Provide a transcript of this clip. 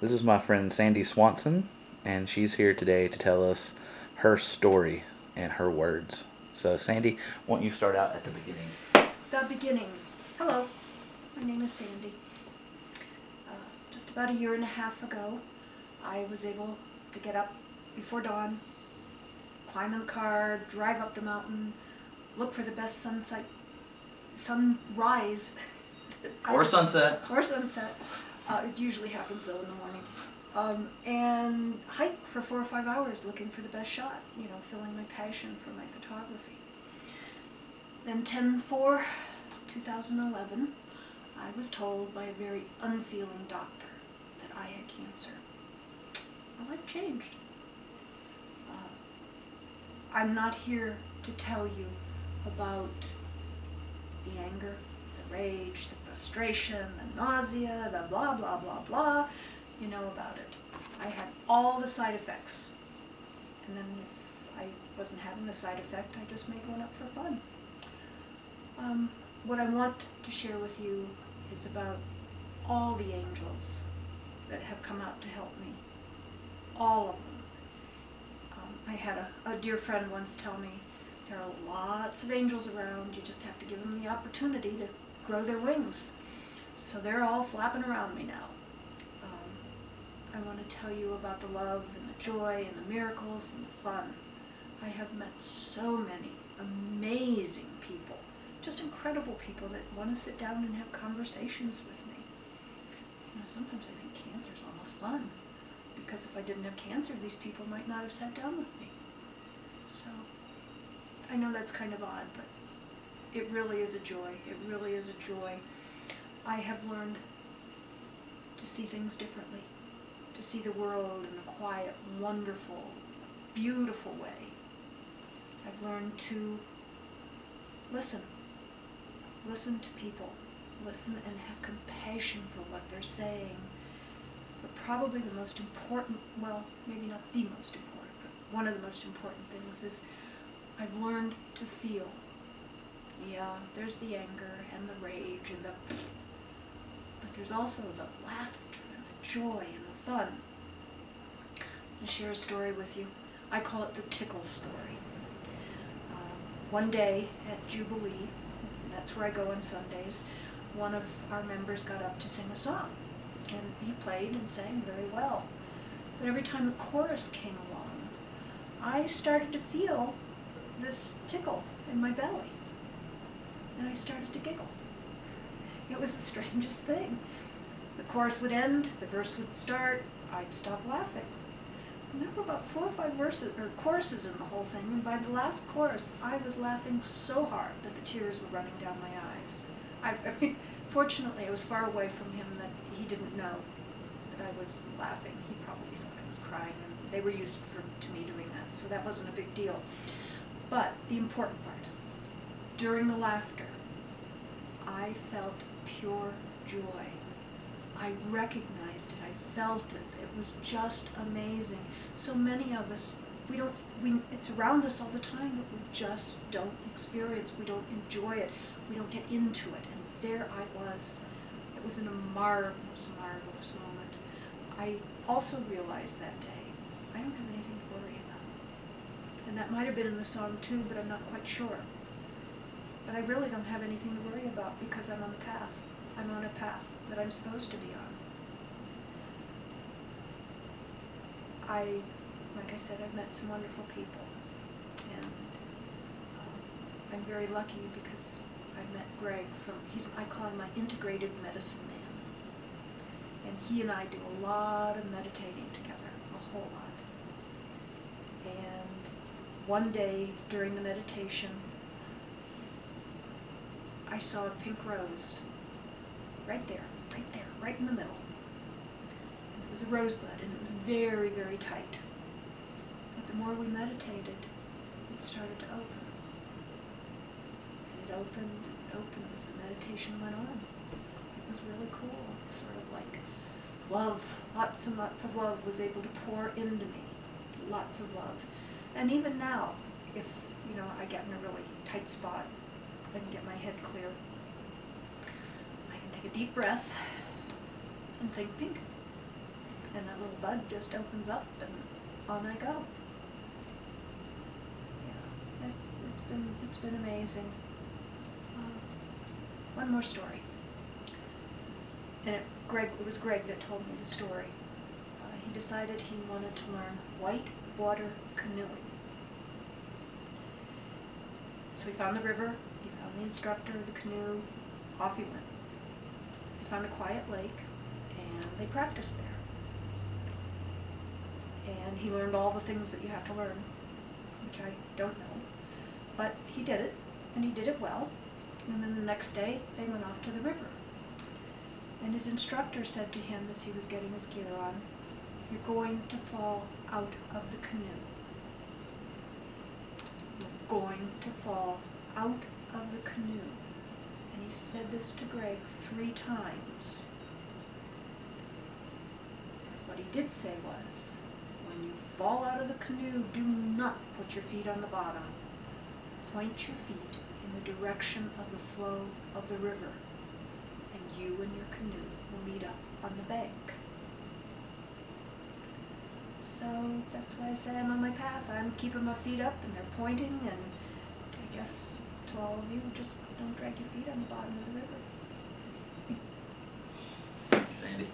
This is my friend Sandy Swanson, and she's here today to tell us her story and her words. So, Sandy, why don't you start out at the beginning? The beginning. Hello, my name is Sandy. Just about a year and a half ago, I was able to get up before dawn, climb in the car, drive up the mountain, look for the best sunrise. Or sunset. Or sunset. It usually happens though in the morning. And hike for 4 or 5 hours looking for the best shot, filling my passion for my photography. Then 10/4/2011, I was told by a very unfeeling doctor that I had cancer. My life changed. I'm not here to tell you about the anger, the rage, the frustration, the nausea, the blah, blah, blah, blah. You know about it. I had all the side effects. And then if I wasn't having the side effect, I just made one up for fun. What I want to share with you is about all the angels that have come out to help me. All of them. I had a dear friend once tell me, there are lots of angels around, you just have to give them the opportunity to grow their wings. So they're all flapping around me now. I want to tell you about the love and the joy and the miracles and the fun. I have met so many amazing people, just incredible people that want to sit down and have conversations with me. Sometimes I think cancer is almost fun, because if I didn't have cancer, these people might not have sat down with me. So, I know that's kind of odd, but it really is a joy. It really is a joy. I have learned to see things differently, to see the world in a quiet, wonderful, beautiful way. I've learned to listen. Listen to people. Listen and have compassion for what they're saying. But probably the most important, well, maybe not the most important, but one of the most important things is I've learned to feel. Yeah, there's the anger and the rage and but there's also the laughter and the joy and the fun. I'll share a story with you. I call it the tickle story. One day at Jubilee, and that's where I go on Sundays, one of our members got up to sing a song. And he played and sang very well. But every time the chorus came along, I started to feel this tickle in my belly. And I started to giggle. It was the strangest thing. The chorus would end, the verse would start, I'd stop laughing. And there were about 4 or 5 choruses in the whole thing, and by the last chorus, I was laughing so hard that the tears were running down my eyes. I mean, fortunately, I was far away from him that he didn't know that I was laughing. He probably thought I was crying, and they were used to me doing that, so that wasn't a big deal. But the important part, during the laughter, I felt pure joy. I recognized it. I felt it. It was just amazing. So many of us, it's around us all the time, but we just don't experience. We don't enjoy it. We don't get into it. And there I was. It was in a marvelous, marvelous moment. I also realized that day, I don't have anything to worry about. And that might have been in the song too, but I'm not quite sure. But I really don't have anything to worry about because I'm on the path. I'm on a path that I'm supposed to be on. Like I said, I've met some wonderful people. And I'm very lucky because I met Greg I call him my integrated medicine man. And he and I do a lot of meditating together, a whole lot. And one day during the meditation, I saw a pink rose right there, right in the middle. And it was a rosebud, and it was very, very tight. But the more we meditated, it started to open. And it opened and opened as the meditation went on. It was really cool. Sort of like love, lots and lots of love was able to pour into me. Lots of love. And even now, if I get in a really tight spot, I can get my head clear. I can take a deep breath and think pink. and that little bud just opens up and on I go. Yeah, it's been amazing. One more story, and it was Greg that told me the story. He decided he wanted to learn white water canoeing. So he found the river, he found the instructor, the canoe, off he went. They found a quiet lake, and they practiced there. And he learned all the things that you have to learn, which I don't know. But he did it, and he did it well. And then the next day, they went off to the river. And his instructor said to him as he was getting his gear on, "You're going to fall out of the canoe. You're going to fall out of the canoe." And he said this to Greg 3 times. What he did say was, when you fall out of the canoe, do not put your feet on the bottom. Point your feet in the direction of the flow of the river, and you and your canoe will meet up on the bank. So that's why I say I'm on my path. I'm keeping my feet up and they're pointing, and I guess to all of you, just don't drag your feet on the bottom of the river. Thank you, Sandy.